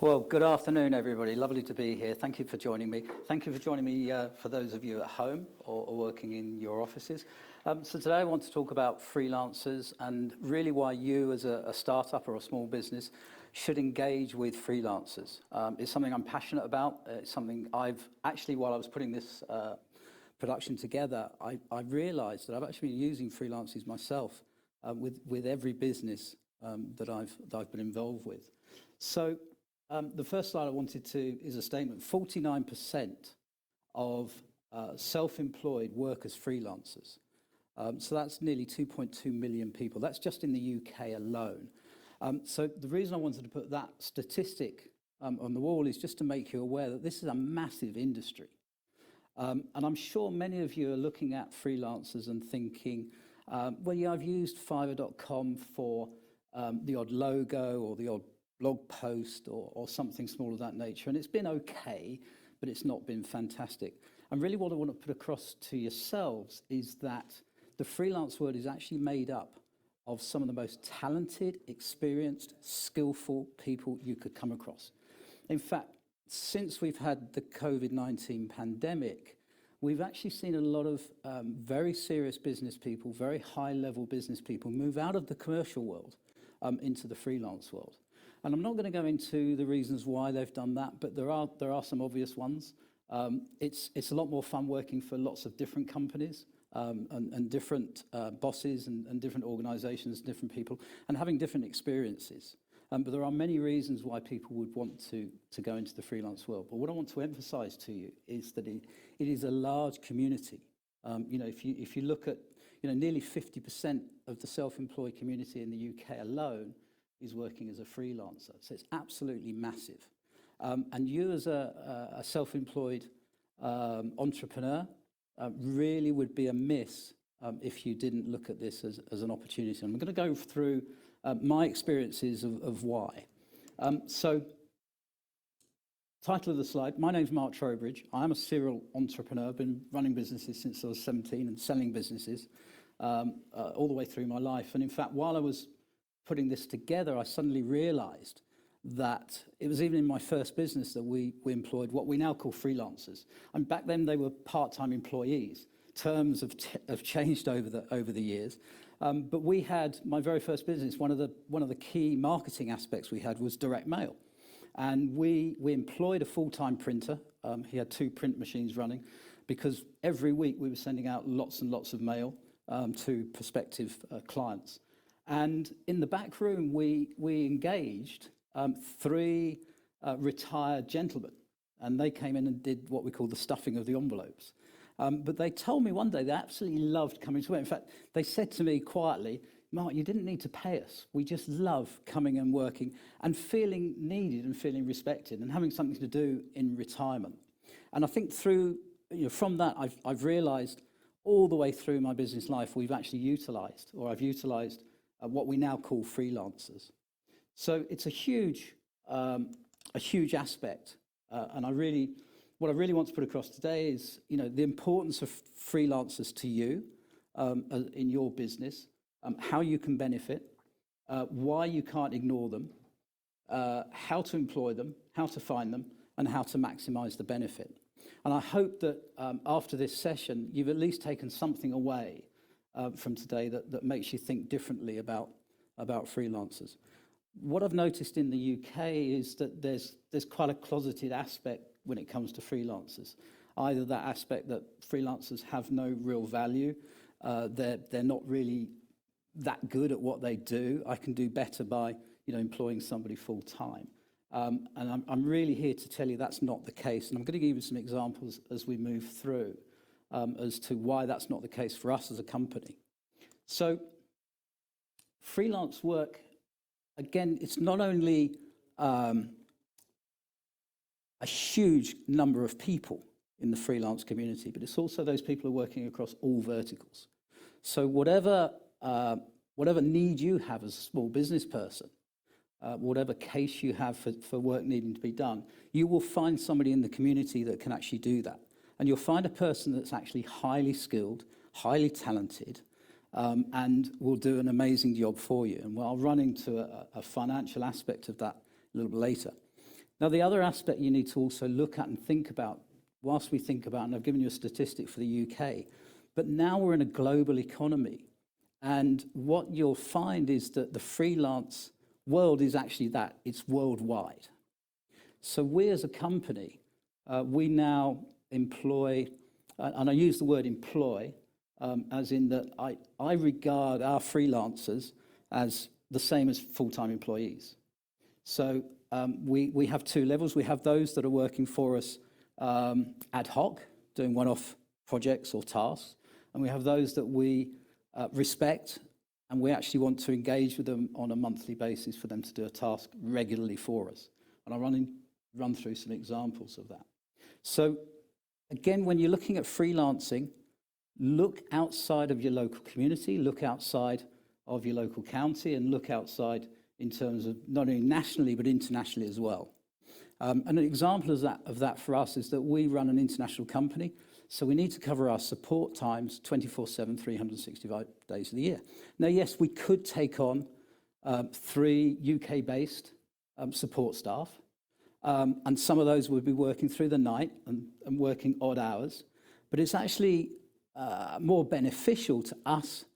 Well, good afternoon, everybody. Lovely to be here. Thank you for joining me. Thank you for joining me for those of you at home or working in your offices. So today I want to talk about freelancers and really why you as a startup or a small business should engage with freelancers. It's something I'm passionate about. It's something I've actually, while I was putting this production together, I realized that I've actually been using freelancers myself with every business that I've been involved with. So the first slide I wanted to is a statement. 49% of self-employed work as freelancers. So that's nearly 2.2 million people. That's just in the UK alone. So the reason I wanted to put that statistic on the wall is just to make you aware that this is a massive industry. And I'm sure many of you are looking at freelancers and thinking, well, yeah, I've used Fiverr.com for the odd logo or the odd blog post or something small of that nature, and it's been okay, but it's not been fantastic. And really what I want to put across to yourselves is that the freelance world is actually made up of some of the most talented, experienced, skillful people you could come across. In fact, since we've had the COVID-19 pandemic, we've actually seen a lot of very serious business people, very high-level business people move out of the commercial world into the freelance world. And I'm not going to go into the reasons why they've done that, but there are some obvious ones. It's a lot more fun working for lots of different companies and different bosses and different organizations, different people, and having different experiences. But there are many reasons why people would want to go into the freelance world. But what I want to emphasize to you is that it is a large community. If you look at, nearly 50% of the self-employed community in the UK alone is working as a freelancer. So it's absolutely massive. And you as a self-employed entrepreneur really would be amiss if you didn't look at this as an opportunity. And I'm going to go through my experiences of why. So, title of the slide, my name's Mark Trowbridge. I'm a serial entrepreneur. I've been running businesses since I was 17 and selling businesses all the way through my life. And in fact, while I was putting this together, I suddenly realized that it was even in my first business that we employed what we now call freelancers. And back then they were part-time employees. Terms have changed over the years. But we had, my very first business, one of the key marketing aspects we had was direct mail. And we employed a full-time printer. He had 2 print machines running because every week we were sending out lots and lots of mail to prospective clients. And in the back room, we engaged 3 retired gentlemen, and they came in and did what we call the stuffing of the envelopes. But they told me one day they absolutely loved coming to work. In fact, they said to me quietly, Mark, you didn't need to pay us. We just love coming and working and feeling needed and feeling respected and having something to do in retirement. And I think from that, I've realized all the way through my business life, I've utilized what we now call freelancers. So it's a huge aspect. And what I really want to put across today is, the importance of freelancers to you in your business, how you can benefit, why you can't ignore them, how to employ them, how to find them, and how to maximize the benefit. And I hope that after this session, you've at least taken something away from today that makes you think differently about freelancers. What I've noticed in the UK is that there's quite a closeted aspect when it comes to freelancers. Either that aspect that freelancers have no real value, they're not really that good at what they do. I can do better by employing somebody full time. And I'm really here to tell you that's not the case. And I'm going to give you some examples as we move through as to why that's not the case for us as a company. So freelance work, again, it's not only a huge number of people in the freelance community, but it's also those people who are working across all verticals. So whatever need you have as a small business person, whatever case you have for work needing to be done, you will find somebody in the community that can actually do that. And you'll find a person that's actually highly skilled, highly talented, and will do an amazing job for you. And I'll run into a financial aspect of that a little bit later. Now, the other aspect you need to also look at and think about, whilst we think about, and I've given you a statistic for the UK, but now we're in a global economy. And what you'll find is that the freelance world is actually that, it's worldwide. So we as a company, we now employ, and I use the word employ, as in that I regard our freelancers as the same as full-time employees. So we have two levels. We have those that are working for us ad hoc, doing one-off projects or tasks, and we have those that we respect, and we actually want to engage with them on a monthly basis for them to do a task regularly for us. And I'll run through some examples of that. So again, when you're looking at freelancing, look outside of your local community, look outside of your local county, and look outside in terms of not only nationally but internationally as well. And an example of that for us is that we run an international company, so we need to cover our support times 24/7, 365 days of the year. Now, yes, we could take on 3 UK-based support staff, and some of those would be working through the night and working odd hours, but it's actually more beneficial to us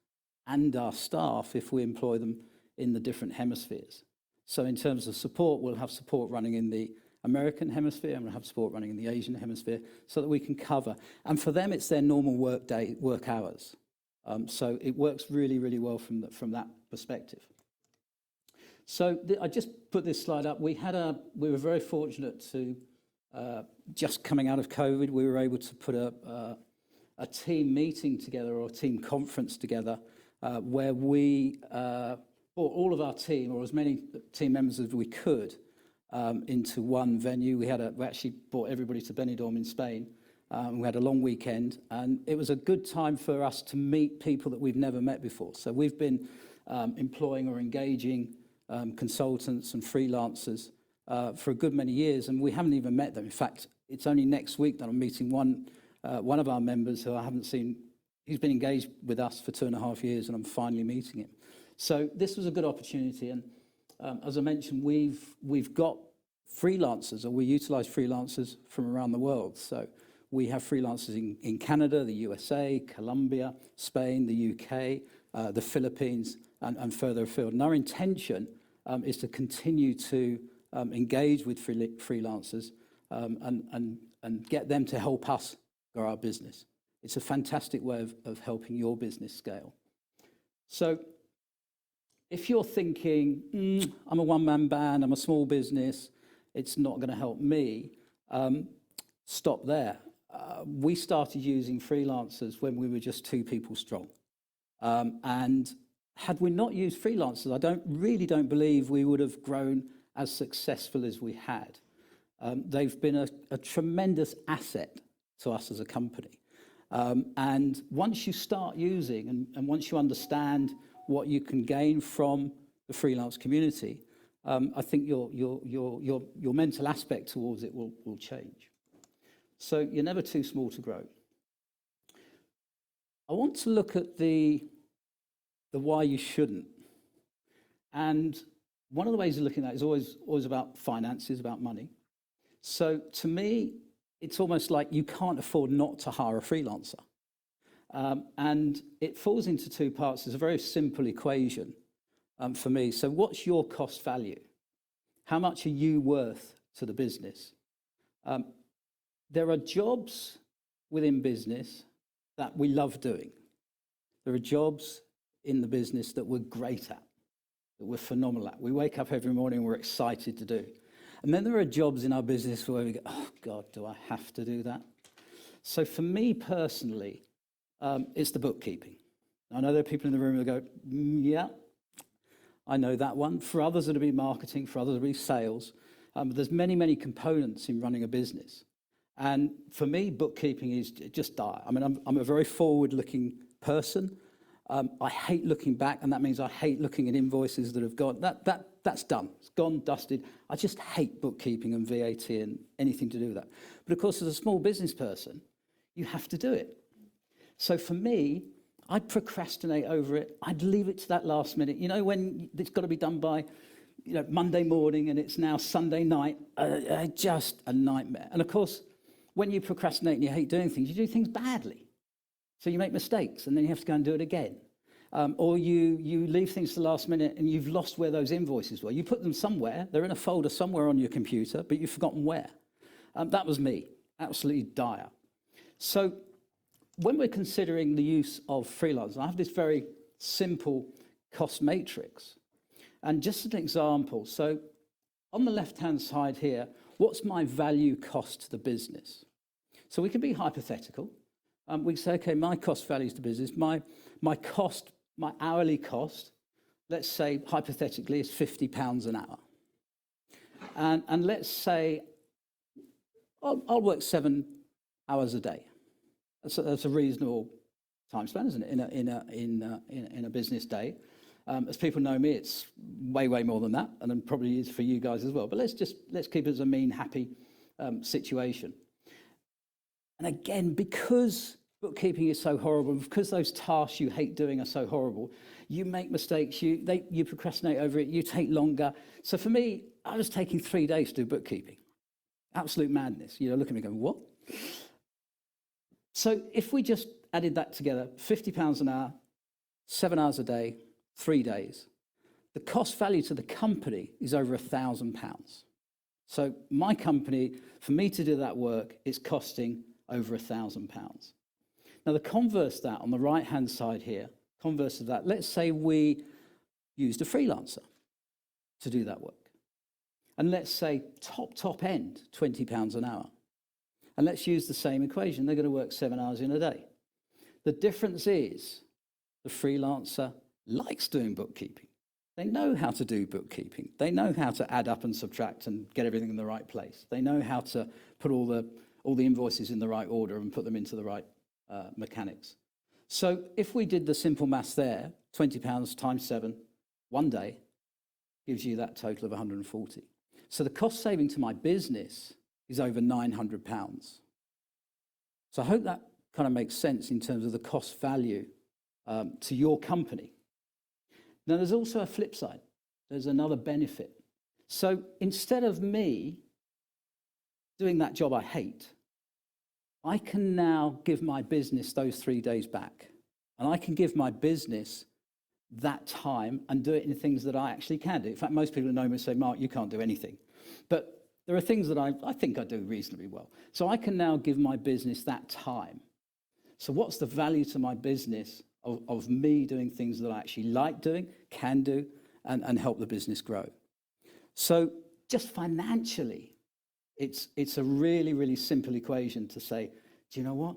and our staff if we employ them in the different hemispheres. So in terms of support, we'll have support running in the American hemisphere, and we'll have support running in the Asian hemisphere so that we can cover. And for them, it's their normal work hours. So it works really, really well from that perspective. So I just put this slide up. We were very fortunate to, just coming out of COVID, we were able to put a team meeting together, or a team conference together, where we brought all of our team, or as many team members as we could, into one venue. We actually brought everybody to Benidorm in Spain. We had a long weekend, and it was a good time for us to meet people that we've never met before. So we've been employing or engaging consultants and freelancers for a good many years, and we haven't even met them. In fact, it's only next week that I'm meeting one of our members who I haven't seen. He's been engaged with us for 2.5 years, and I'm finally meeting him. So this was a good opportunity, and as I mentioned, we've got freelancers, or we utilize freelancers from around the world. So we have freelancers in Canada, the USA, Colombia, Spain, the UK, the Philippines, and further afield. And our intention is to continue to engage with freelancers and get them to help us grow our business. It's a fantastic way of helping your business scale. So if you're thinking, I'm a one-man band, I'm a small business, it's not going to help me, stop there. We started using freelancers when we were just 2 people strong. And had we not used freelancers, I really don't believe we would have grown as successful as we had. They've been a tremendous asset to us as a company. And once you start using, and once you understand what you can gain from the freelance community, I think your mental aspect towards it will change. So you're never too small to grow. I want to look at the why you shouldn't. And one of the ways of looking at it is always about finances, about money. So to me, it's almost like you can't afford not to hire a freelancer. And it falls into 2 parts. It's a very simple equation for me. So what's your cost value? How much are you worth to the business? There are jobs within business that we love doing. There are jobs in the business that we're great at, that we're phenomenal at. We wake up every morning and we're excited to do. And then there are jobs in our business where we go, oh God, do I have to do that? So for me personally, it's the bookkeeping. I know there are people in the room who go, yeah, I know that one. For others, it'll be marketing. For others, it'll be sales. But there's many, many components in running a business. And for me, bookkeeping is just dire. I mean, I'm a very forward-looking person. I hate looking back, and that means I hate looking at invoices that have gone. That's done. It's gone, dusted. I just hate bookkeeping and VAT and anything to do with that. But of course, as a small business person, you have to do it. So for me, I'd procrastinate over it. I'd leave it to that last minute. You know, when it's got to be done by Monday morning and it's now Sunday night, just a nightmare. And of course, when you procrastinate and you hate doing things, you do things badly. So you make mistakes and then you have to go and do it again. Or you leave things to the last minute and you've lost where those invoices were. You put them somewhere, they're in a folder somewhere on your computer, but you've forgotten where. That was me, absolutely dire. So when we're considering the use of freelancers, I have this very simple cost matrix. And just an example, so on the left-hand side here, what's my value cost to the business? So we can be hypothetical. We can say, okay, my cost value to the business, my cost, my hourly cost, let's say hypothetically is £50 an hour. And let's say I'll work 7 hours a day. That's a reasonable time span, isn't it, in a business day? As people know me, it's way more than that, and then probably is for you guys as well. But let's keep it as a mean, happy situation. And again, because bookkeeping is so horrible, because those tasks you hate doing are so horrible, you make mistakes, you procrastinate over it, you take longer. So for me, I was taking 3 days to do bookkeeping. Absolute madness. Look at me going, what? So if we just added that together, £50 an hour, 7 hours a day, 3 days, the cost value to the company is over £1,000. So my company, for me to do that work, is costing over £1,000. Now the converse of that, on the right-hand side here, converse of that, let's say we used a freelancer to do that work. And let's say top end, £20 an hour. And let's use the same equation. They're going to work 7 hours in a day. The difference is the freelancer likes doing bookkeeping. They know how to do bookkeeping. They know how to add up and subtract and get everything in the right place. They know how to put all the invoices in the right order and put them into the right mechanics. So if we did the simple maths there, £20 times 7, 1 day, gives you that total of 140. So the cost saving to my business is over £900. So I hope that kind of makes sense in terms of the cost value to your company. Now, there's also a flip side. There's another benefit. So instead of me doing that job I hate, I can now give my business those 3 days back. And I can give my business that time and do it in things that I actually can do. In fact, most people who know me say, Mark, you can't do anything. But there are things that I think I do reasonably well. So I can now give my business that time. So what's the value to my business of me doing things that I actually like doing, can do, and help the business grow? So just financially, it's a really simple equation to say, do you know what?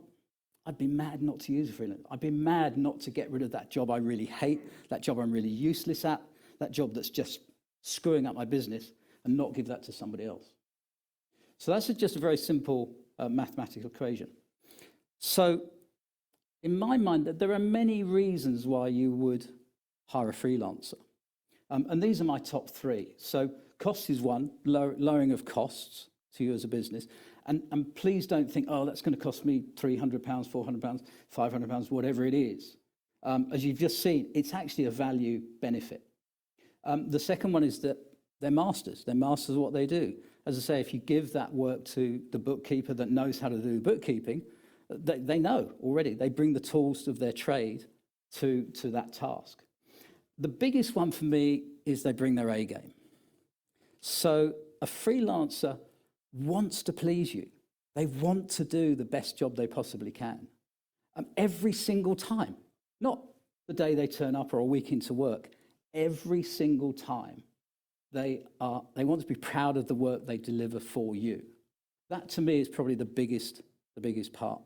I'd be mad not to use a freelancer. I'd be mad not to get rid of that job I really hate, that job I'm really useless at, that job that's just screwing up my business, and not give that to somebody else. So that's just a very simple mathematical equation. So in my mind, there are many reasons why you would hire a freelancer. And these are my top 3. So cost is one, lowering of costs to you as a business. And please don't think, oh, that's going to cost me £300, £400, £500, whatever it is. As you've just seen, it's actually a value benefit. The second one is that they're masters. They're masters of what they do. As I say, if you give that work to the bookkeeper that knows how to do bookkeeping, they know already. They bring the tools of their trade to that task. The biggest one for me is they bring their A game. So a freelancer wants to please you. They want to do the best job they possibly can. Every single time, not the day they turn up or a week into work, every single time. They want to be proud of the work they deliver for you. That, to me, is probably the biggest part.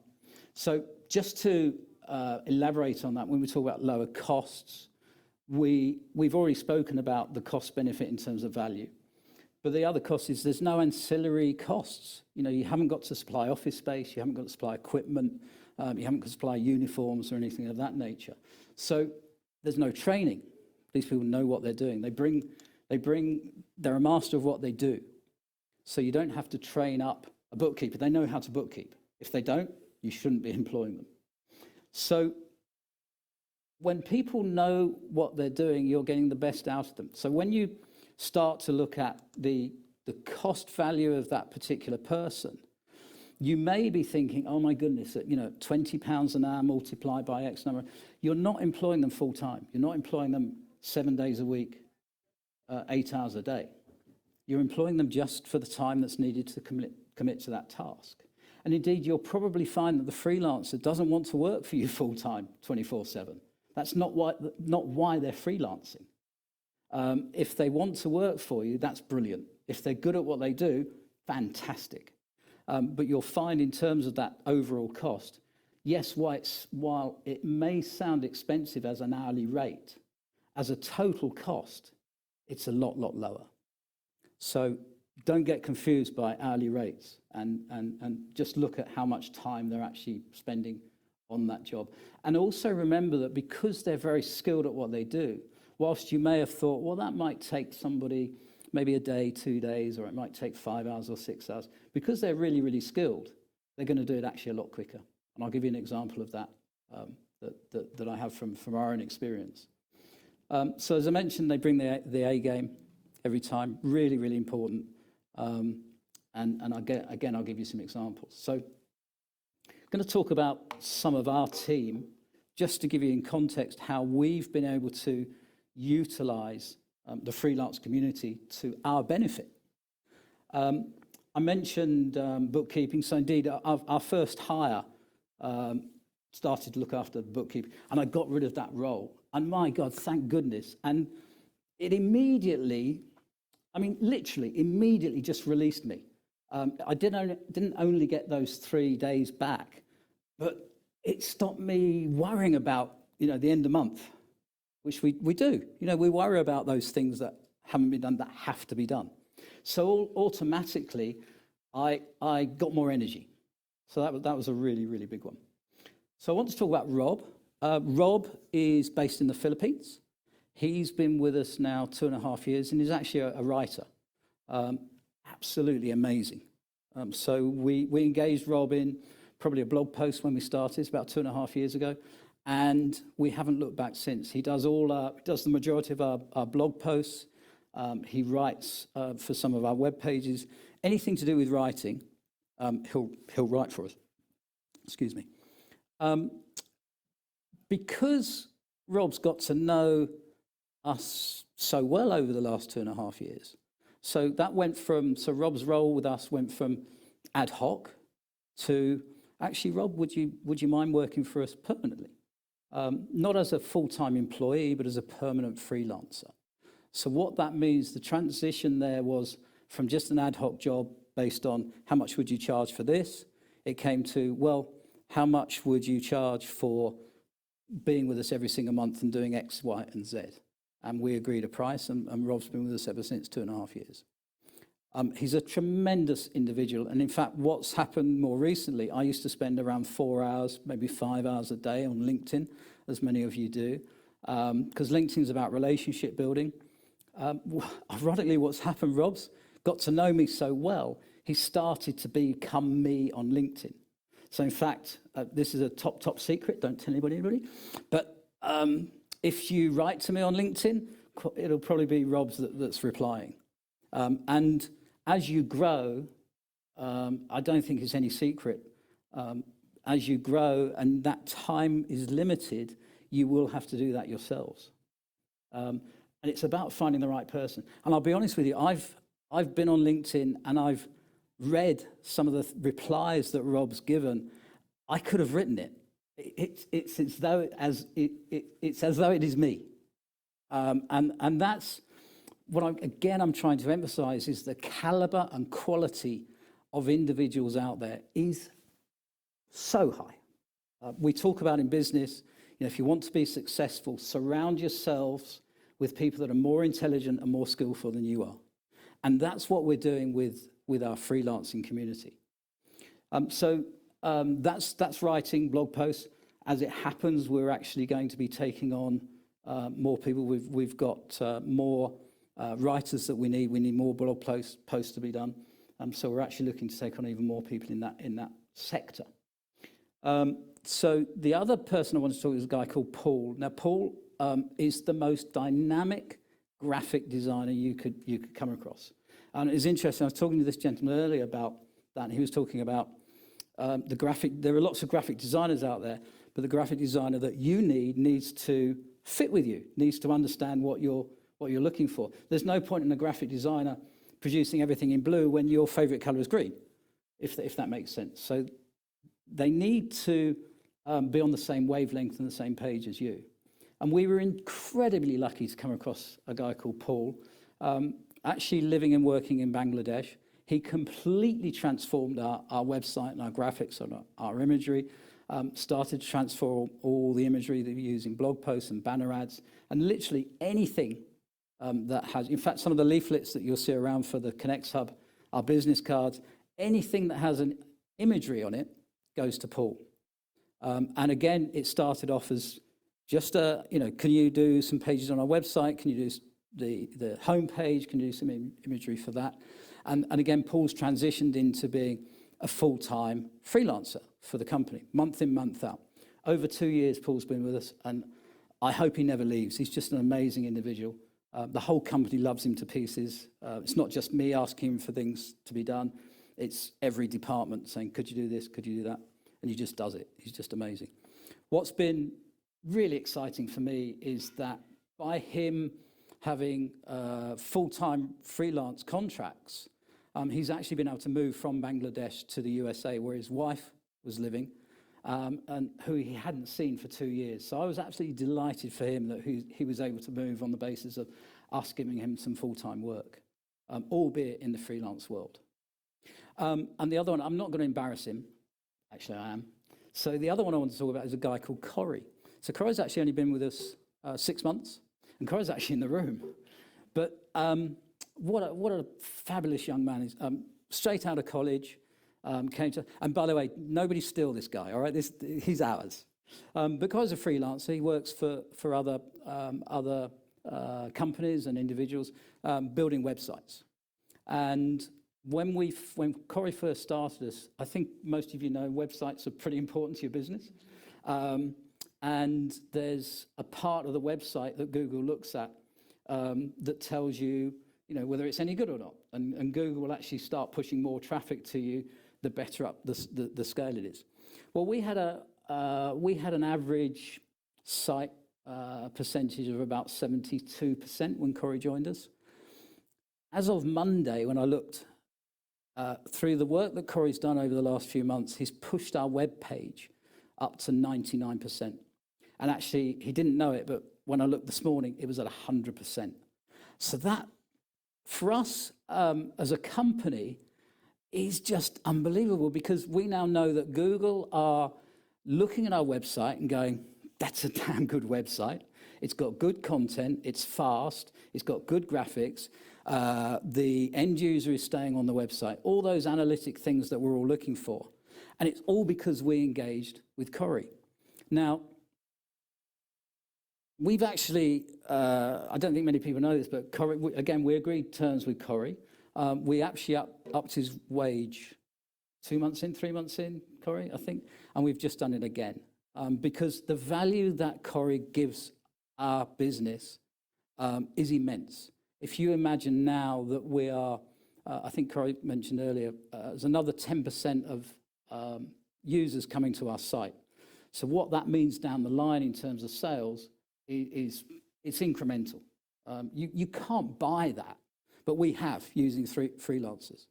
So just to elaborate on that, when we talk about lower costs, we've already spoken about the cost benefit in terms of value. But the other cost is there's no ancillary costs. You haven't got to supply office space, you haven't got to supply equipment, you haven't got to supply uniforms or anything of that nature. So there's no training. These people know what they're doing. They're a master of what they do. So you don't have to train up a bookkeeper. They know how to bookkeep. If they don't, you shouldn't be employing them. So when people know what they're doing, you're getting the best out of them. So when you start to look at the cost value of that particular person, you may be thinking, oh my goodness, that, £20 an hour multiplied by X number. You're not employing them full time. You're not employing them 7 days a week, 8 hours a day. You're employing them just for the time that's needed to commit to that task. And indeed, you'll probably find that the freelancer doesn't want to work for you full time, 24/7. That's not why they're freelancing. If they want to work for you, that's brilliant. If they're good at what they do, fantastic. But you'll find in terms of that overall cost, yes, while it may sound expensive as an hourly rate, as a total cost, it's a lot lower. So don't get confused by hourly rates and just look at how much time they're actually spending on that job. And also remember that because they're very skilled at what they do, whilst you may have thought, well, that might take somebody maybe a day, 2 days, or it might take 5 hours or 6 hours, because they're really skilled, they're going to do it actually a lot quicker. And I'll give you an example of that that I have from our own experience. So as I mentioned, they bring the A game every time, really important. And again, I'll give you some examples. So I'm going to talk about some of our team, just to give you in context how we've been able to utilize the freelance community to our benefit. I mentioned bookkeeping. So indeed, our first hire started to look after bookkeeping, and I got rid of that role. And my God, thank goodness. And it immediately, literally immediately just released me. I didn't only get those 3 days back, but it stopped me worrying about, the end of month, which we do. We worry about those things that haven't been done, that have to be done. So automatically, I got more energy. So that was a really big one. So I want to talk about Rob. Rob is based in the Philippines. He's been with us now 2.5 years, and he's actually a writer. Absolutely amazing. So we engaged Rob in probably a blog post when we started. It's about 2.5 years ago, and we haven't looked back since. He does the majority of our blog posts. He writes for some of our web pages. Anything to do with writing, he'll write for us. Excuse me. Because Rob's got to know us so well over the last 2.5 years. So Rob's role with us went from ad hoc to, actually, Rob, would you mind working for us permanently? Not as a full-time employee, but as a permanent freelancer. So what that means, the transition there was from just an ad hoc job based on how much would you charge for this? It came to, well, how much would you charge for being with us every single month and doing X, Y, and Z? And we agreed a price, and Rob's been with us ever since 2.5 years. He's a tremendous individual. And in fact, what's happened more recently, I used to spend around 4 hours, maybe 5 hours a day on LinkedIn, as many of you do, because LinkedIn is about relationship building. Ironically, what's happened, Rob's got to know me so well, he started to become me on LinkedIn. So in fact, this is a top secret, don't tell anybody, but if you write to me on LinkedIn, it'll probably be Rob's that's replying. And as you grow, I don't think it's any secret, as you grow and that time is limited, you will have to do that yourselves. And it's about finding the right person. And I'll be honest with you, I've been on LinkedIn and I've read some of the replies that Rob's given. I could have written it. It's as though it is me. And that's what I'm trying to emphasize is the caliber and quality of individuals out there is so high. We talk about in business, if you want to be successful, surround yourselves with people that are more intelligent and more skillful than you are. And that's what we're doing with our freelancing community. That's writing blog posts. As it happens, we're actually going to be taking on more people. We've got more writers that we need. We need more blog posts to be done. So we're actually looking to take on even more people in that sector. So the other person I want to talk to is a guy called Paul. Now, Paul is the most dynamic graphic designer you could come across. And it's interesting, I was talking to this gentleman earlier about that, and he was talking about there are lots of graphic designers out there, but the graphic designer that you needs to fit with you, needs to understand what you're looking for. There's no point in a graphic designer producing everything in blue when your favorite color is green, if that makes sense. So they need to be on the same wavelength and the same page as you. And we were incredibly lucky to come across a guy called Paul, actually living and working in Bangladesh. He completely transformed our website and our graphics and our imagery, started to transform all the imagery that we use in blog posts and banner ads, and literally anything that has, in fact, some of the leaflets that you'll see around for the ConXhub, our business cards, anything that has an imagery on it goes to Paul. And again, it started off as just can you do some pages on our website? Can you do the homepage? Can you do some imagery for that? And again, Paul's transitioned into being a full-time freelancer for the company, month in, month out. Over 2 years, Paul's been with us, and I hope he never leaves. He's just an amazing individual. The whole company loves him to pieces. It's not just me asking him for things to be done. It's every department saying, could you do this? Could you do that? And he just does it. He's just amazing. What's been really exciting for me is that by him having full-time freelance contracts, he's actually been able to move from Bangladesh to the USA, where his wife was living, and who he hadn't seen for 2 years. So I was absolutely delighted for him that he was able to move on the basis of us giving him some full-time work, albeit in the freelance world. And the other one, I'm not going to embarrass him. Actually, I am. So the other one I want to talk about is a guy called Corey. So Corey's actually only been with us 6 months, and Corey's actually in the room. But what a fabulous young man. He's straight out of college, came to, and by the way, nobody steal this guy, all right? He's ours. Because a freelancer, he works for other companies and individuals building websites. And when Corey first started us, I think most of you know websites are pretty important to your business. And there's a part of the website that Google looks at that tells you, whether it's any good or not. And Google will actually start pushing more traffic to you, the better up the scale it is. Well, we had an average site percentage of about 72% when Corey joined us. As of Monday, when I looked through the work that Corey's done over the last few months, he's pushed our web page up to 99%. And actually, he didn't know it, but when I looked this morning, it was at 100%. So that, for us as a company, is just unbelievable, because we now know that Google are looking at our website and going, that's a damn good website. It's got good content, it's fast, it's got good graphics, the end user is staying on the website, all those analytic things that we're all looking for. And it's all because we engaged with Corey. Now, we've actually, I don't think many people know this, but Corey, again, we agreed terms with Corey. We actually upped his wage 2 months in, 3 months in, Corey, I think, and we've just done it again. Because the value that Corey gives our business is immense. If you imagine now that we are, I think Corey mentioned earlier, there's another 10% of users coming to our site. So what that means down the line in terms of sales is it's incremental. You can't buy that, but we have using freelancers.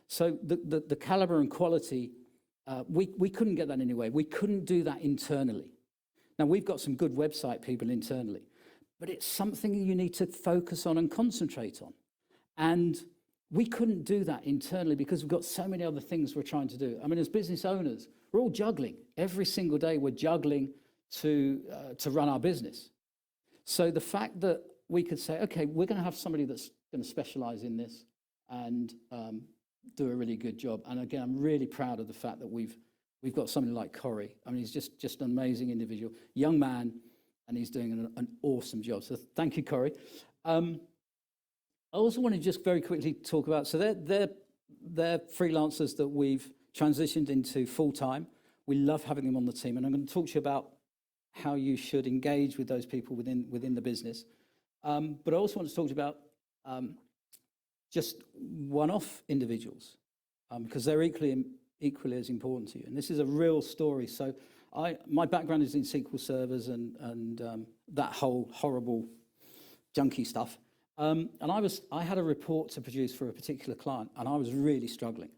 So the caliber and quality, we couldn't get that anyway. We couldn't do that internally. Now, we've got some good website people internally, but it's something you need to focus on and concentrate on. And we couldn't do that internally because we've got so many other things we're trying to do. I mean, as business owners, we're all juggling. Every single day we're juggling to run our business. So the fact that we could say, okay, we're going to have somebody that's going to specialize in this and do a really good job. And again, I'm really proud of the fact that we've got somebody like Corey. I mean, he's just an amazing individual, young man, and he's doing an awesome job. So thank you, Corey. I also want to just very quickly talk about, so they're freelancers that we've transitioned into full-time. We love having them on the team, and I'm going to talk to you about how you should engage with those people within the business. But I also want to talk about just one-off individuals, because they're equally as important to you. And this is a real story. So my background is in SQL servers and that whole horrible junky stuff. And I had a report to produce for a particular client, and I was really struggling.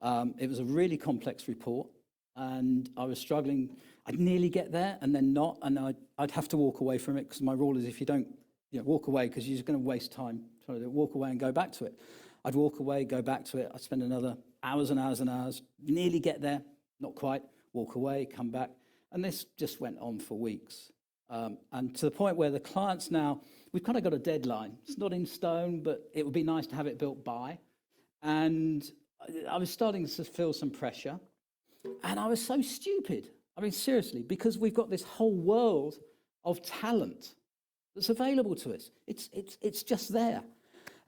It was a really complex report, and I was struggling. I'd nearly get there and then not, and I'd have to walk away from it, because my rule is if you don't walk away, because you're just going to waste time trying to walk away and go back to it. I'd walk away, go back to it. I'd spend another hours and hours and hours, nearly get there, not quite, walk away, come back. And this just went on for weeks. And to the point where the clients now, we've kind of got a deadline. It's not in stone, but it would be nice to have it built by. And I was starting to feel some pressure. And I was so stupid. I mean, seriously, because we've got this whole world of talent that's available to us. It's just there.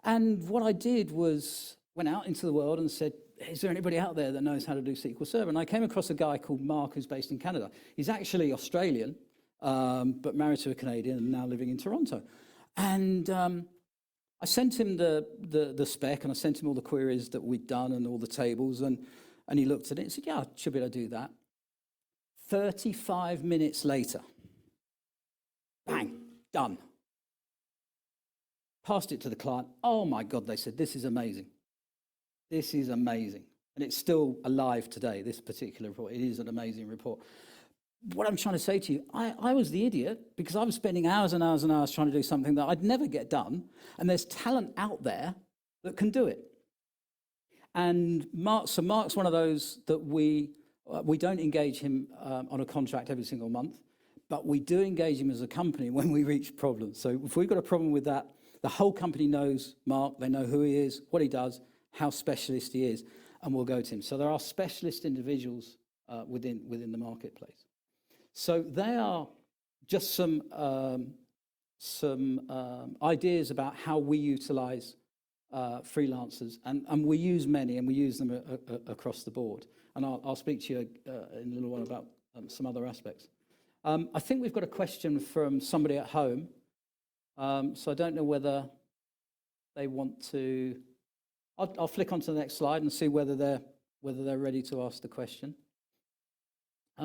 And what I did was went out into the world and said, is there anybody out there that knows how to do SQL Server? And I came across a guy called Mark, who's based in Canada. He's actually Australian, but married to a Canadian and now living in Toronto. And I sent him the spec, and I sent him all the queries that we'd done and all the tables, and he looked at it and said, yeah, I should be able to do that. 35 minutes later, bang, done. Passed it to the client. Oh my God, they said, this is amazing. This is amazing. And it's still alive today, this particular report. It is an amazing report. What I'm trying to say to you, I was the idiot, because I was spending hours and hours and hours trying to do something that I'd never get done. And there's talent out there that can do it. And Mark's one of those that we don't engage him on a contract every single month, but we do engage him as a company when we reach problems. So if we've got a problem with that, the whole company knows Mark, they know who he is, what he does, how specialist he is, and we'll go to him. So there are specialist individuals within the marketplace. So they are just some ideas about how we utilize freelancers, and we use many, and we use them across the board. And I'll speak to you in a little while about some other aspects. I think we've got a question from somebody at home. So I don't know whether they want to. I'll flick onto the next slide and see whether they're ready to ask the question.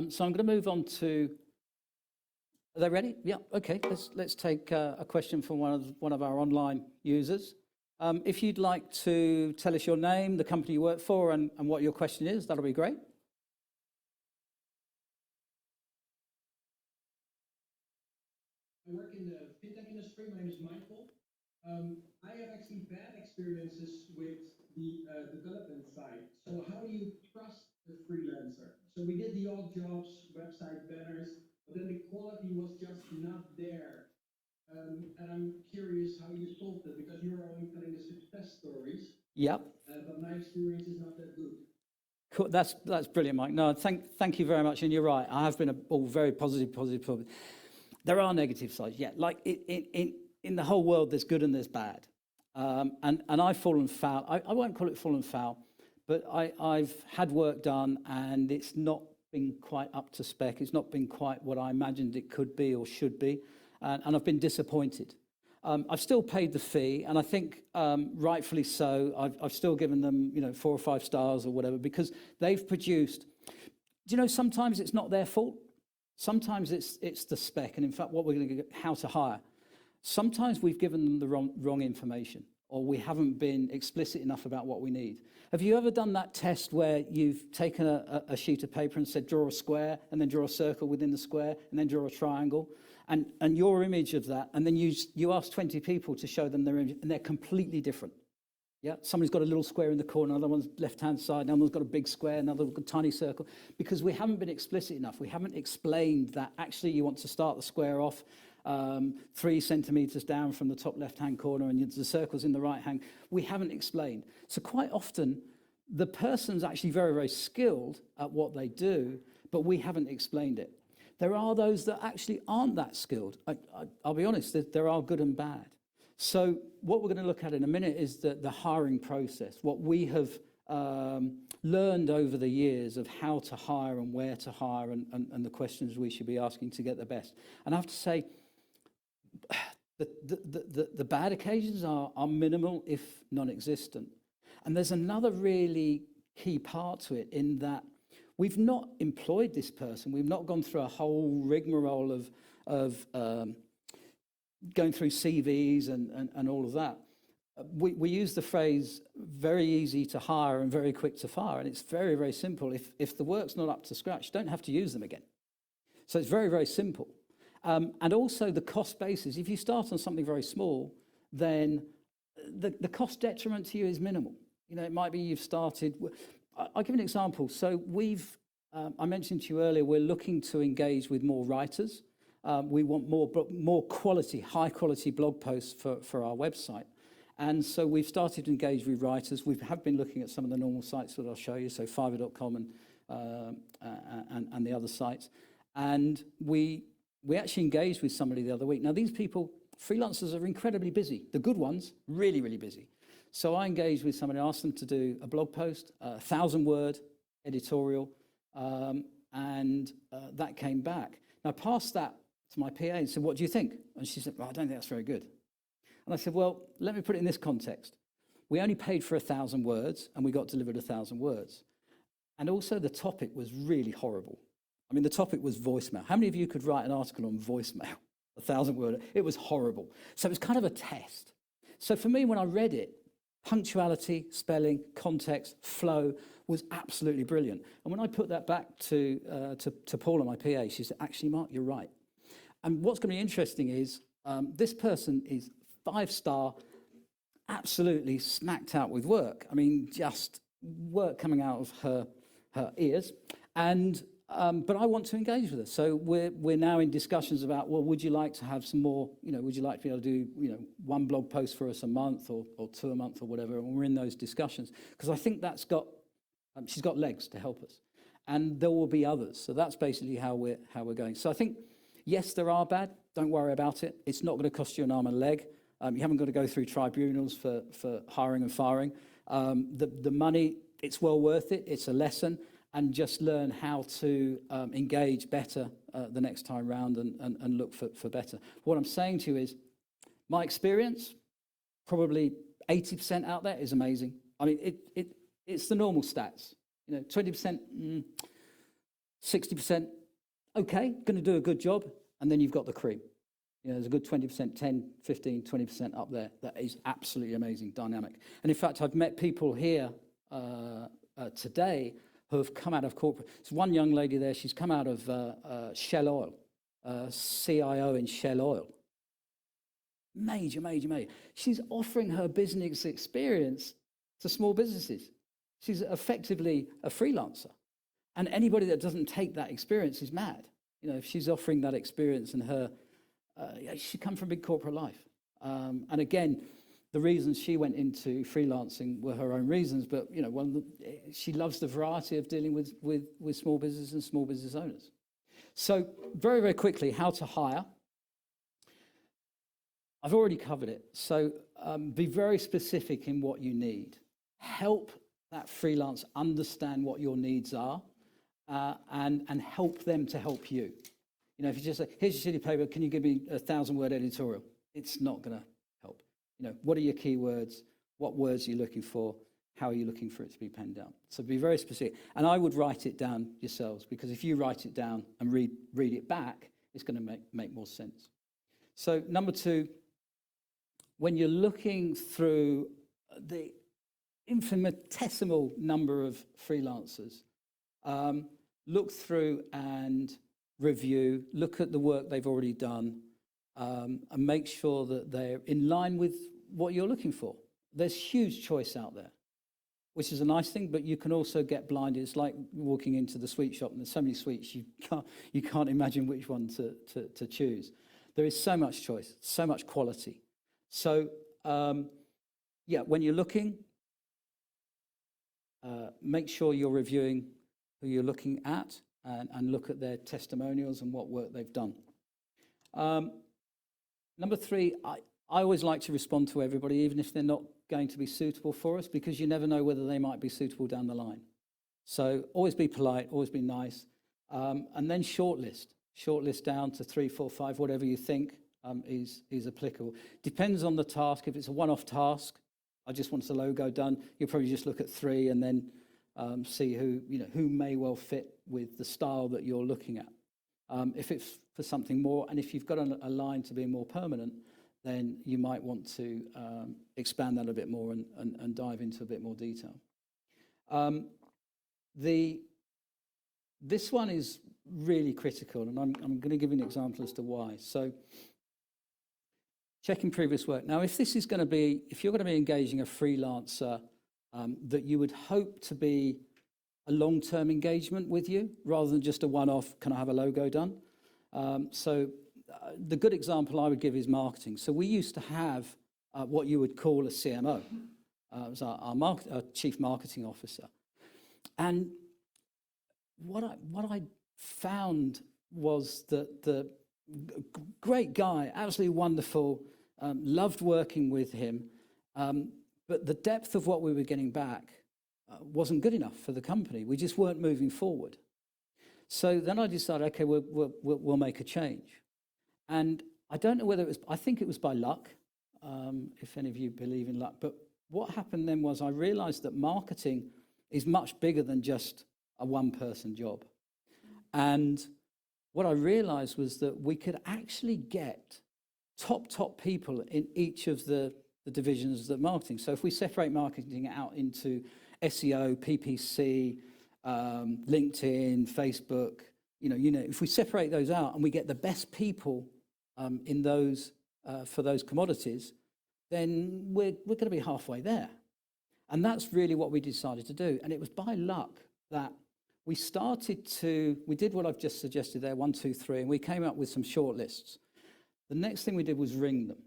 So I'm going to move on to. Are they ready? Yeah. Okay. Let's take a question from one of our online users. If you'd like to tell us your name, the company you work for, and what your question is, that'll be great. I work in the fintech industry. My name is Michael. I have actually bad experiences with the development side. So how do you trust a freelancer? So we did the odd jobs, website banners, but then the quality was just not there. And I'm curious how you solved it, because you're only telling the success stories. Yep. But my experience is not that good. Cool. That's brilliant, Mike. No, thank you very much. And you're right. I have been all very positive. There are negative sides. Yeah, like in the whole world, there's good and there's bad. And I've fallen foul. I won't call it fallen foul, but I've had work done, and it's not been quite up to spec. It's not been quite what I imagined it could be or should be. And I've been disappointed. I've still paid the fee, and I think rightfully so. I've still given them 4 or 5 stars or whatever, because they've produced. Do you know, sometimes it's not their fault. Sometimes it's the spec, and in fact, what we're going to get, how to hire. Sometimes we've given them the wrong information, or we haven't been explicit enough about what we need. Have you ever done that test where you've taken a sheet of paper and said, draw a square, and then draw a circle within the square, and then draw a triangle, and your image of that, and then you ask 20 people to show them their image, and they're completely different. Yeah, somebody's got a little square in the corner, another one's left-hand side, another one's got a big square, another got a tiny circle, because we haven't been explicit enough. We haven't explained that actually you want to start the square off 3 centimeters down from the top left-hand corner, and the circle's in the right hand. We haven't explained. So quite often, the person's actually very, very skilled at what they do, but we haven't explained it. There are those that actually aren't that skilled. I'll be honest, there are good and bad. So what we're going to look at in a minute is the hiring process, what we have learned over the years of how to hire and where to hire, and the questions we should be asking to get the best. And I have to say, The bad occasions are minimal, if non-existent. And there's another really key part to it in that we've not employed this person. We've not gone through a whole rigmarole of going through CVs and all of that. We use the phrase very easy to hire and very quick to fire, and it's very, very simple. If the work's not up to scratch, don't have to use them again. So it's very, very simple. And also the cost basis. If you start on something very small, then the cost detriment to you is minimal. You know, it might be you've started. I'll give you an example. So I mentioned to you earlier, we're looking to engage with more writers. We want more quality, high quality blog posts for our website. And so we've started to engage with writers. We have been looking at some of the normal sites that I'll show you, so Fiverr.com and the other sites. And we actually engaged with somebody the other week. Now, these people, freelancers, are incredibly busy. The good ones, really, really busy. So I engaged with somebody, asked them to do a blog post, 1,000-word editorial, and that came back. Now, I passed that to my PA and said, "What do you think?" And she said, "Well, I don't think that's very good." And I said, "Well, let me put it in this context. We only paid for 1,000 words, and we got delivered 1,000 words. And also the topic was really horrible. I mean, the topic was voicemail. How many of you could write an article on voicemail? 1,000 words. It was horrible. So it was kind of a test. So for me, when I read it, punctuality, spelling, context, flow was absolutely brilliant. And when I put that back to Paula, my PA, she said, "Actually, Mark, you're right." And what's going to be interesting is this person is 5-star, absolutely smacked out with work. I mean, just work coming out of her ears. And but I want to engage with her. So we're now in discussions about, well, would you like to have some more, would you like to be able to do, one blog post for us a month or 2 a month or whatever? And we're in those discussions because I think that's got, she's got legs to help us. And there will be others. So that's basically how we're going. So I think, yes, there are bad. Don't worry about it. It's not going to cost you an arm and a leg. You haven't got to go through tribunals for hiring and firing. The money, it's well worth it. It's a lesson. And just learn how to engage better the next time round and look for better. What I'm saying to you is, my experience, probably 80% out there is amazing. I mean, it's the normal stats. 20%, 60%, okay, going to do a good job, and then you've got the cream. There's a good 20%, 10, 15, 20% up there that is absolutely amazing, dynamic. And in fact, I've met people here today who have come out of corporate. There's one young lady there, she's come out of Shell Oil, CIO in Shell Oil. Major. She's offering her business experience to small businesses. She's effectively a freelancer. And anybody that doesn't take that experience is mad. If she's offering that experience and her, she come from big corporate life. And again, the reasons she went into freelancing were her own reasons, but she loves the variety of dealing with small business and small business owners. So very, very quickly, how to hire. I've already covered it. So be very specific in what you need. Help that freelance understand what your needs are and help them to help you. If you just say, "Here's your city paper, can you give me a 1,000-word editorial?" It's not going to help. What are your keywords? What words are you looking for? How are you looking for it to be penned down? So be very specific. And I would write it down yourselves, because if you write it down and read it back, it's going to make more sense. So number 2, when you're looking through the infinitesimal number of freelancers, look through and review, look at the work they've already done, and make sure that they're in line with what you're looking for. There's huge choice out there, which is a nice thing, but you can also get blinded. It's like walking into the sweet shop, and there's so many sweets, you can't imagine which one to choose. There is so much choice, so much quality. So, when you're looking, make sure you're reviewing who you're looking at and look at their testimonials and what work they've done. Number 3, I always like to respond to everybody, even if they're not going to be suitable for us, because you never know whether they might be suitable down the line. So always be polite, always be nice, and then shortlist down to 3, 4, 5, whatever you think. is applicable. Depends on the task. If it's a one-off task, I just want the logo done, you'll probably just look at 3 and then see who may well fit with the style that you're looking at. If it's for something more, and if you've got a line to be more permanent, then you might want to expand that a bit more and dive into a bit more detail. This one is really critical, and I'm going to give you an example as to why. So, checking previous work. Now, if you're going to be engaging a freelancer that you would hope to be a long-term engagement with you, rather than just a one-off, can I have a logo done? The good example I would give is marketing. So we used to have what you would call a CMO. It was our chief marketing officer. And what I found was that the great guy, absolutely wonderful, loved working with him, but the depth of what we were getting back wasn't good enough for the company. We just weren't moving forward. So then I decided, okay, we'll make a change. And I don't know whether it was, I think it was by luck, if any of you believe in luck. But what happened then was I realized that marketing is much bigger than just a one-person job. And what I realized was that we could actually get top people in each of the divisions of marketing. So if we separate marketing out into SEO, PPC, LinkedIn, Facebook, if we separate those out and we get the best people in those for those commodities, then we're going to be halfway there. And that's really what we decided to do. And it was by luck that we did what I've just suggested there, 1, 2, 3, and we came up with some short lists. The next thing we did was ring them.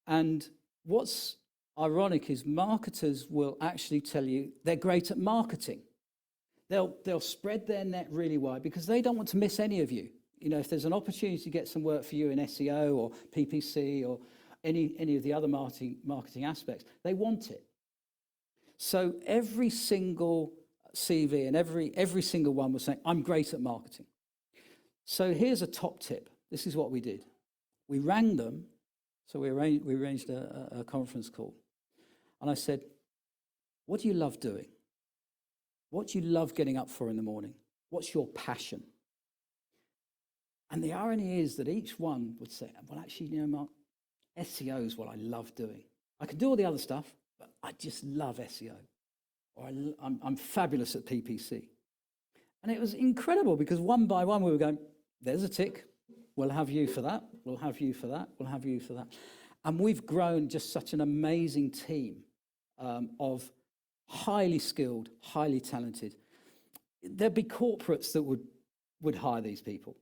And what's ironic is marketers will actually tell you they're great at marketing. They'll spread their net really wide because they don't want to miss any of you. If there's an opportunity to get some work for you in SEO or PPC or any of the other marketing aspects, they want it. So every single CV and every single one was saying, I'm great at marketing. So here's a top tip. This is what we did. We rang them. So we arranged a conference call. And I said, what do you love doing? What do you love getting up for in the morning? What's your passion? And the irony is that each one would say, well, actually, Mark, SEO is what I love doing. I can do all the other stuff, but I just love SEO. Or I'm fabulous at PPC. And it was incredible because one by one we were going, there's a tick. We'll have you for that. We'll have you for that. We'll have you for that. And we've grown just such an amazing team of highly skilled, highly talented. There'd be corporates that would hire these people.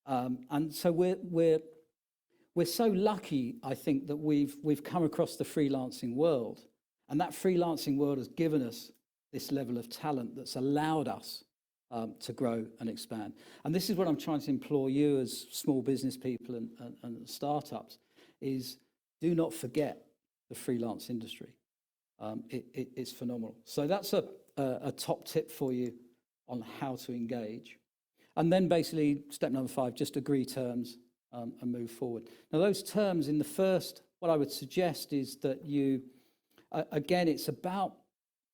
And so we're so lucky, I think, that we've come across the freelancing world. And that freelancing world has given us this level of talent that's allowed us to grow and expand. And this is what I'm trying to implore you as small business people and startups, is do not forget the freelance industry. It's phenomenal. So that's a top tip for you on how to engage. And then basically step number 5, just agree terms and move forward. Now those terms in the first, what I would suggest is that you, again, it's about,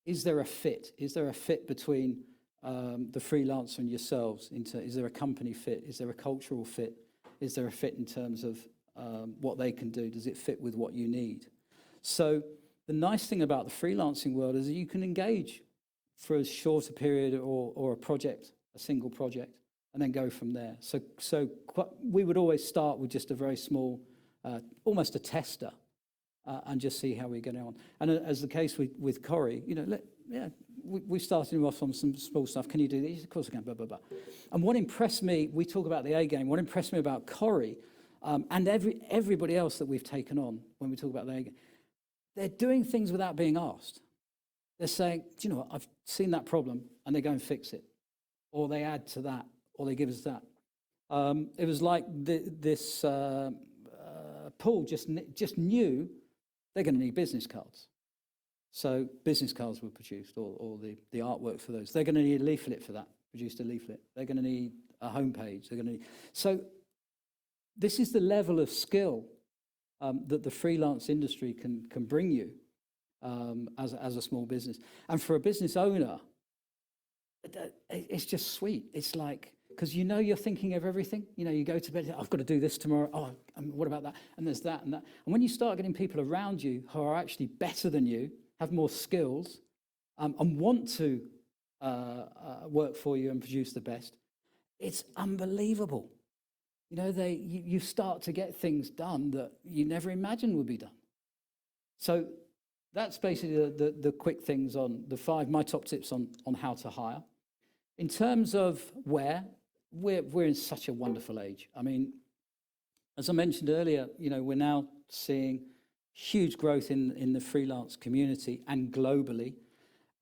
is there a fit? Is there a fit between the freelancer and yourselves? Is there a company fit? Is there a cultural fit? Is there a fit in terms of what they can do? Does it fit with what you need? So the nice thing about the freelancing world is that you can engage for as short a period or a single project, and then go from there. So we would always start with just a very small, almost a tester, and just see how we're getting on. And as the case with Corey, we started him off on some small stuff. Can you do this? Of course I can, blah, blah, blah. And what impressed me, we talk about the A game, what impressed me about Corey and everybody else that we've taken on when we talk about the A game, they're doing things without being asked. They're saying, do you know what, I've seen that problem, and they go and fix it. Or they add to that, or they give us that. It was like this Paul just knew they're going to need business cards. So business cards were produced, or the artwork for those. They're going to need a leaflet for that, produced a leaflet. They're going to need a homepage. They're going to need... So this is the level of skill that the freelance industry can bring you as a small business. And for a business owner, it's just sweet. It's like, because you know you're thinking of everything. You know, you go to bed, I've got to do this tomorrow. Oh, and what about that? And there's that and that. And when you start getting people around you who are actually better than you, have more skills, and want to work for you and produce the best, it's unbelievable. You know, you start to get things done that you never imagined would be done. So that's basically the quick things on my top tips on how to hire. In terms of where, we're in such a wonderful age. I mean, as I mentioned earlier, you know, we're now seeing huge growth in the freelance community and globally.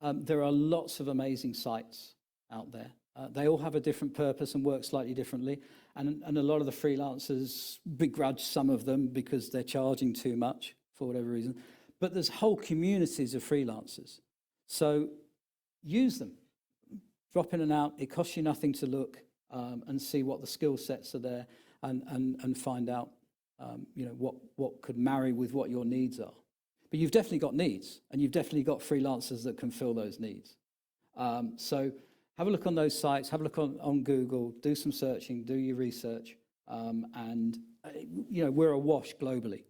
There are lots of amazing sites out there. They all have a different purpose and work slightly differently. And a lot of the freelancers begrudge some of them because they're charging too much for whatever reason. But there's whole communities of freelancers. So use them. Drop in and out. It costs you nothing to look and see what the skill sets are there and find out you know, what could marry with what your needs are. But you've definitely got needs, and you've definitely got freelancers that can fill those needs. So have a look on those sites, have a look on Google, do some searching, do your research, and you know, we're awash globally.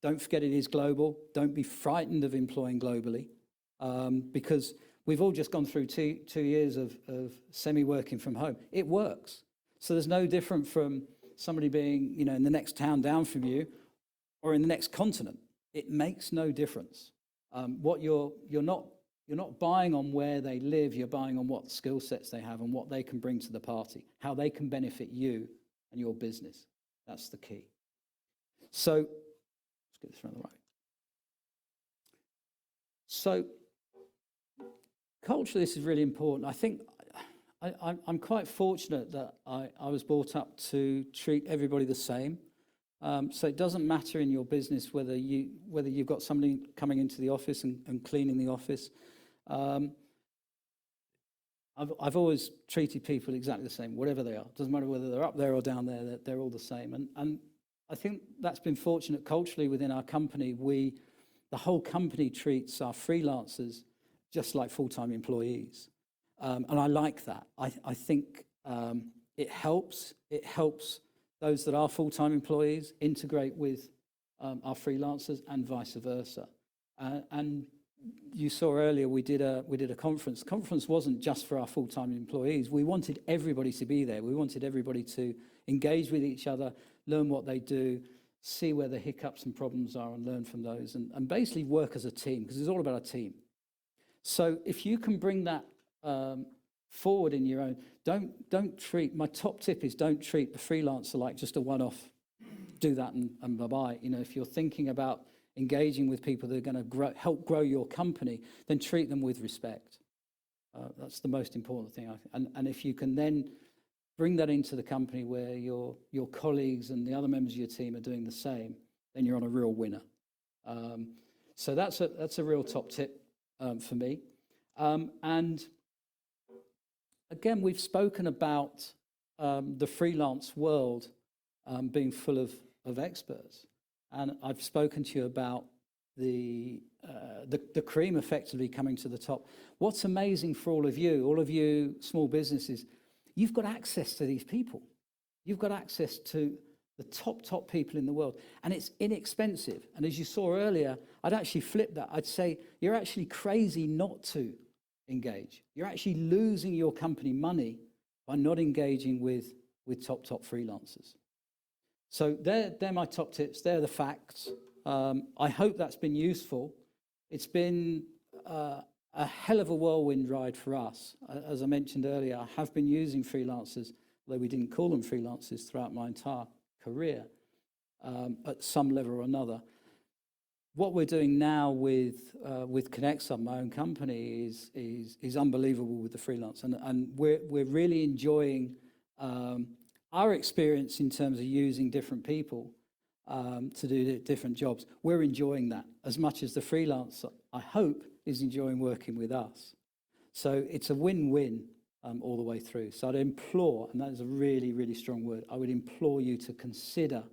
Don't forget it is global. Don't be frightened of employing globally, because we've all just gone through two years of semi-working from home. It works. So there's no different from somebody being, you know, in the next town down from you or in the next continent. It makes no difference. What you're not buying on where they live, you're buying on what skill sets they have and what they can bring to the party, how they can benefit you and your business. That's the key. So let's get this around the right. So culturally, this is really important. I think I'm quite fortunate that I was brought up to treat everybody the same. So it doesn't matter in your business whether you've got somebody coming into the office and cleaning the office. I've always treated people exactly the same, whatever they are. It doesn't matter whether they're up there or down there, they're all the same. And I think that's been fortunate culturally within our company. The whole company treats our freelancers just like full-time employees. And I like that. I think it helps those that are full-time employees integrate with our freelancers and vice versa. And you saw earlier we did a conference. Conference wasn't just for our full-time employees. We wanted everybody to be there. We wanted everybody to engage with each other, learn what they do, see where the hiccups and problems are and learn from those, and basically work as a team, because it's all about a team. So if you can bring that forward in your own, don't treat, my top tip is don't treat the freelancer like just a one-off, do that and bye-bye. You know, if you're thinking about engaging with people that are going to help grow your company, then treat them with respect. That's the most important thing, I think. And if you can then bring that into the company where your colleagues and the other members of your team are doing the same, then you're on a real winner. So that's a real top tip for me. And again, we've spoken about the freelance world being full of experts. And I've spoken to you about the cream effectively coming to the top. What's amazing for all of you small businesses, you've got access to these people. You've got access to the top people in the world. And it's inexpensive. And as you saw earlier, I'd actually flip that. I'd say you're actually crazy not to engage. You're actually losing your company money by not engaging with top freelancers. So they're my top tips. They're the facts. I hope that's been useful. It's been a hell of a whirlwind ride for us. As I mentioned earlier, I have been using freelancers, although we didn't call them freelancers throughout my entire career at some level or another. What we're doing now with ConXhub, my own company, is unbelievable with the freelance, and we're really enjoying our experience in terms of using different people to do different jobs. We're enjoying that as much as the freelancer, I hope, is enjoying working with us. So it's a win-win all the way through. So I'd implore, and that is a really, really strong word, I would implore you to consider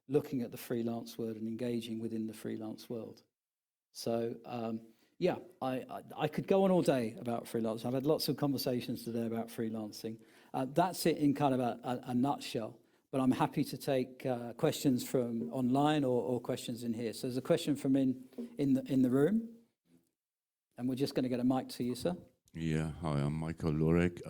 looking at the freelance world and engaging within the freelance world. So yeah, I could go on all day about freelancing. I've had lots of conversations today about freelancing. That's it in kind of a nutshell. But I'm happy to take questions from online or questions in here. So there's a question from in the room, and we're just going to get a mic to you, sir. Yeah, hi, I'm Michael Lurek,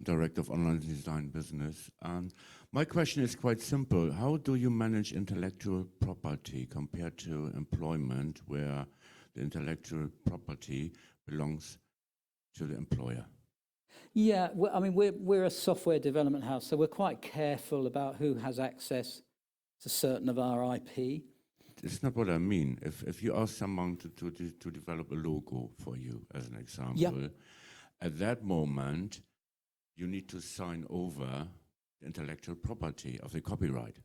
Director of Online Design Business. And my question is quite simple. How do you manage intellectual property compared to employment, where the intellectual property belongs to the employer? Yeah, I mean, we're a software development house, so we're quite careful about who has access to certain of our IP. It's not what I mean. If you ask someone to develop a logo for you, as an example, at that moment, you need to sign over the intellectual property of the copyright.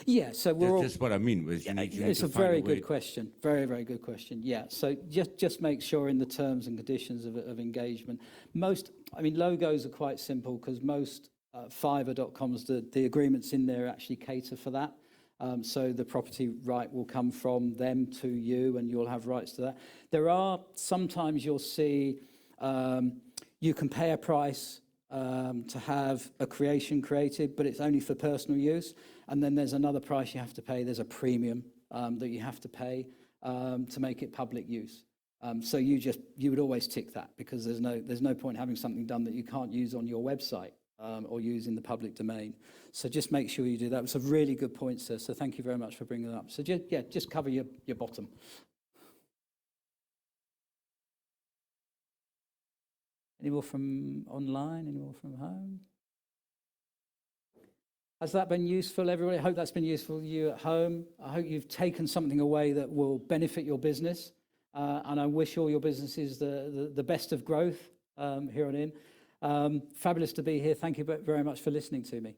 Yeah, so That's what I mean. It's a very good question. Very, very good question. Yeah, so just make sure in the terms and conditions of engagement. I mean, logos are quite simple because most Fiverr.coms, the agreements in there actually cater for that. So the property right will come from them to you, and you'll have rights to that. There are sometimes you'll see you can pay a price to have a creation created, but it's only for personal use. And then there's another price you have to pay. There's a premium that you have to pay to make it public use. So you would always tick that, because there's no point having something done that you can't use on your website or use in the public domain. So just make sure you do that. It's a really good point, sir. So thank you very much for bringing it up. So just cover your bottom. Any more from online? Any more from home? Has that been useful, everybody? I hope that's been useful to you at home. I hope you've taken something away that will benefit your business. And I wish all your businesses the best of growth here on in. Fabulous to be here. Thank you very much for listening to me.